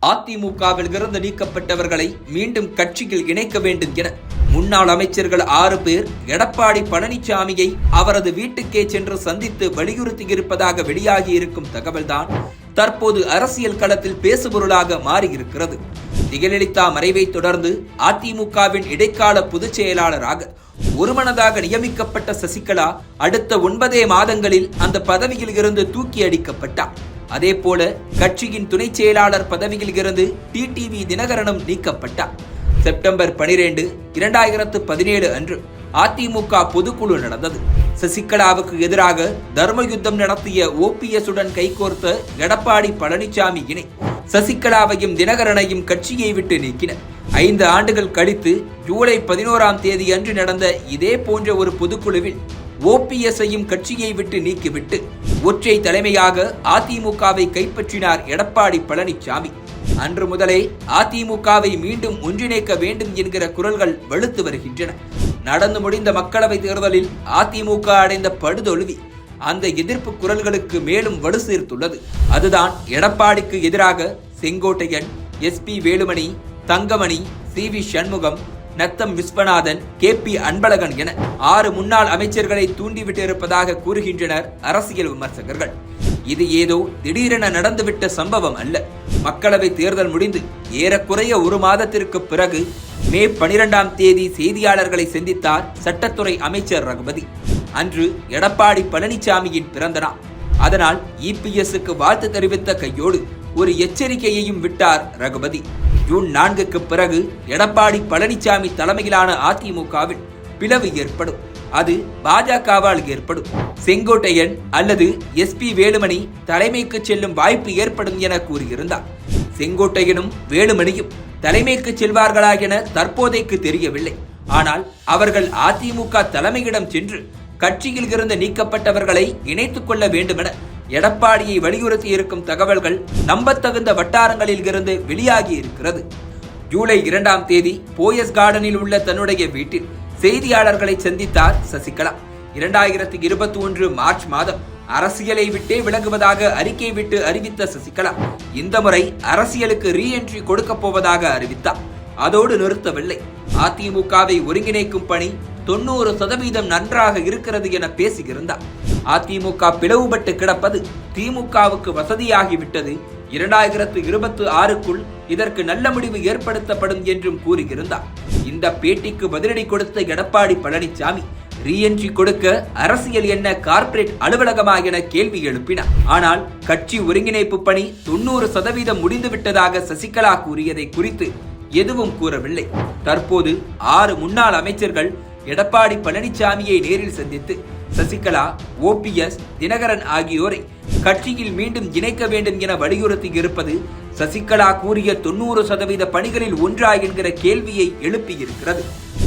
அதிமுகவில் இருந்து நீக்கப்பட்டவர்களை மீண்டும் கட்சியில் இணைக்க வேண்டும் என முன்னாள் அமைச்சர்கள் 6 பேர் எடப்பாடி பழனிசாமியை அவரது வீட்டுக்கே சென்று சந்தித்து வலியுறுத்தியிருப்பதாக வெளியாகியிருக்கும் தகவல்தான் தற்போது அரசியல் களத்தில் பேசுபொருளாக மாறியிருக்கிறது. ஜெயலலிதா மறைவை தொடர்ந்து அதிமுகவின் இடைக்கால பொதுச் செயலாளராக ஒருமனதாக நியமிக்கப்பட்ட சசிகலா அடுத்த 9 மாதங்களில் அந்த பதவியில் இருந்து தூக்கி அடிக்கப்பட்டார். அதேபோல கட்சியின் துணை செயலாளர் பதவியில் இருந்து டிடிவி தினகரனும் நீக்கப்பட்டார். செப்டம்பர் 12, 2017 அன்று அதிமுக பொதுக்குழு நடந்தது. சசிகலாவுக்கு எதிராக தர்ம யுத்தம் நடத்திய ஓபிஎஸ் உடன் கைகோர்த்த எடப்பாடி பழனிசாமி இணை சசிகலாவையும் தினகரனையும் கட்சியை விட்டு நீக்கினர். 5 ஆண்டுகள் கழித்து ஜூலை 11ஆம் தேதி அன்று நடந்த இதே போன்ற ஒரு பொதுக்குழுவில் ஓபிஎஸ்ஐயும் கட்சியை விட்டு நீக்கிவிட்டு ஒற்றை தலைமையாக அதிமுகவை கைப்பற்றினார் எடப்பாடி பழனிசாமி. அன்று முதலே அதிமுகவை மீண்டும் ஒன்றிணைக்க வேண்டும் என்கிற குரல்கள் வலுத்து வருகின்றன. நடந்து முடிந்த மக்களவை தேர்தலில் அதிமுக அடைந்த படுதோல்வி அந்த எதிர்ப்பு குரல்களுக்கு மேலும் வலு சேர்த்துள்ளது. அதுதான் எடப்பாடிக்கு எதிராக Sengottaiyan, SP Velumani, Thangamani, CV. Shanmugam, Natham Viswanathan, KP Anbazhagan என 6 முன்னாள் அமைச்சர்களை தூண்டிவிட்டிருப்பதாக கூறுகின்றனர் அரசியல் விமர்சகர்கள். இது ஏதோ திடீரென நடந்துவிட்ட சம்பவம் அல்ல. மக்களவை தேர்தல் முடிந்து ஏறக்குறைய 1 மாதத்திற்கு பிறகு மே 12ஆம் தேதி செய்தியாளர்களை சந்தித்தார் சட்டத்துறை அமைச்சர் ரகுபதி. அன்று எடப்பாடி பழனிசாமியின் பிறந்த நாள். அதனால் EPSக்கு வாழ்த்து தெரிவித்த கையோடு ஒரு எச்சரிக்கையையும் விட்டார் ரகுபதி. ஜூன் 4க்கு பிறகு எடப்பாடி பழனிசாமி தலைமையிலான அதிமுகவில் பிளவு ஏற்படும். அது பாஜகவால் ஏற்படும். செங்கோட்டையன் அல்லது எஸ்பி வேலுமணி தலைமைக்கு செல்லும் வாய்ப்பு ஏற்படும் என கூறியிருந்தார். செங்கோட்டையனும் வேலுமணியும் தலைமைக்கு செல்வார்களா என தற்போதைக்கு தெரியவில்லை. ஆனால் அவர்கள் அதிமுக தலைமையிடம் சென்று கட்சியில் இருந்து நீக்கப்பட்டவர்களை இணைத்துக் கொள்ள வேண்டுமென எடப்பாடியை வலியுறுத்தி இருக்கும் தகவல்கள் நம்பத்தகுந்த வட்டாரங்களில் இருந்து வெளியாகி இருக்கிறது. ஜூலை 2ஆம் தேதி போயஸ் கார்டனில் உள்ள தன்னுடைய வீட்டில் செய்தியாளர்களை சந்தித்தார் சசிகலா. 2021 மார்ச் மாதம் அரசியலை விட்டே விலகுவதாக அறிக்கை விட்டு அறிவித்த சசிகலா இந்த முறை அரசியலுக்கு ரீஎன்ட்ரி கொடுக்க போவதாக அறிவித்தார். அதோடு நிறுத்தவில்லை. அதிமுகவை ஒருங்கிணைக்கும் பணி 90% நன்றாக இருக்கிறது என பேசியிருந்தார். அதிமுக பிளவுபட்டு கிடப்பது திமுகவுக்கு வசதியாகிவிட்டது. 2026க்குள் இதற்கு நல்ல முடிவு ஏற்படுத்தப்படும் என்றும் கூறியிருந்தார். இந்த பேட்டிக்கு பதிலடி கொடுத்த எடப்பாடி பழனிசாமி ரீஎன்ட்ரி கொடுக்க அரசியல் என்ன கார்ப்பரேட் அலுவலகமா என கேள்வி எழுப்பினார். ஆனால் கட்சி ஒருங்கிணைப்பு பணி 90% முடிந்துவிட்டதாக சசிகலா கூறியதை குறித்து எதுவும் கூறவில்லை. தற்போது 6 முன்னாள் அமைச்சர்கள் எடப்பாடி பழனிசாமியை நேரில் சந்தித்து சசிகலா, OPS, தினகரன் ஆகியோரை கட்சியில் மீண்டும் இணைக்க வேண்டும் என வலியுறுத்தி இருப்பது சசிகலா கூறிய 90% பணிகளில் ஒன்றா என்கிற கேள்வியை எழுப்பியிருக்கிறது.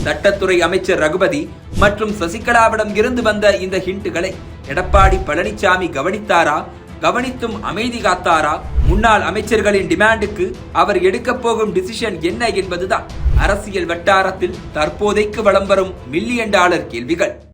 சட்டத்துறை அமைச்சர் ரகுபதி மற்றும் சசிகலாவிடம் இருந்து வந்த இந்த ஹிண்ட்டுகளை எடப்பாடி பழனிசாமி கவனித்தாரா? கவனித்தும் அமைதி காத்தாரா? முன்னாள் அமைச்சர்களின் டிமாண்டுக்கு அவர் எடுக்கப் போகும் டிசிஷன் என்ன என்பதுதான் அரசியல் வட்டாரத்தில் தற்போதைக்கு வலம் வரும் $1 மில்லியன் கேள்விகள்.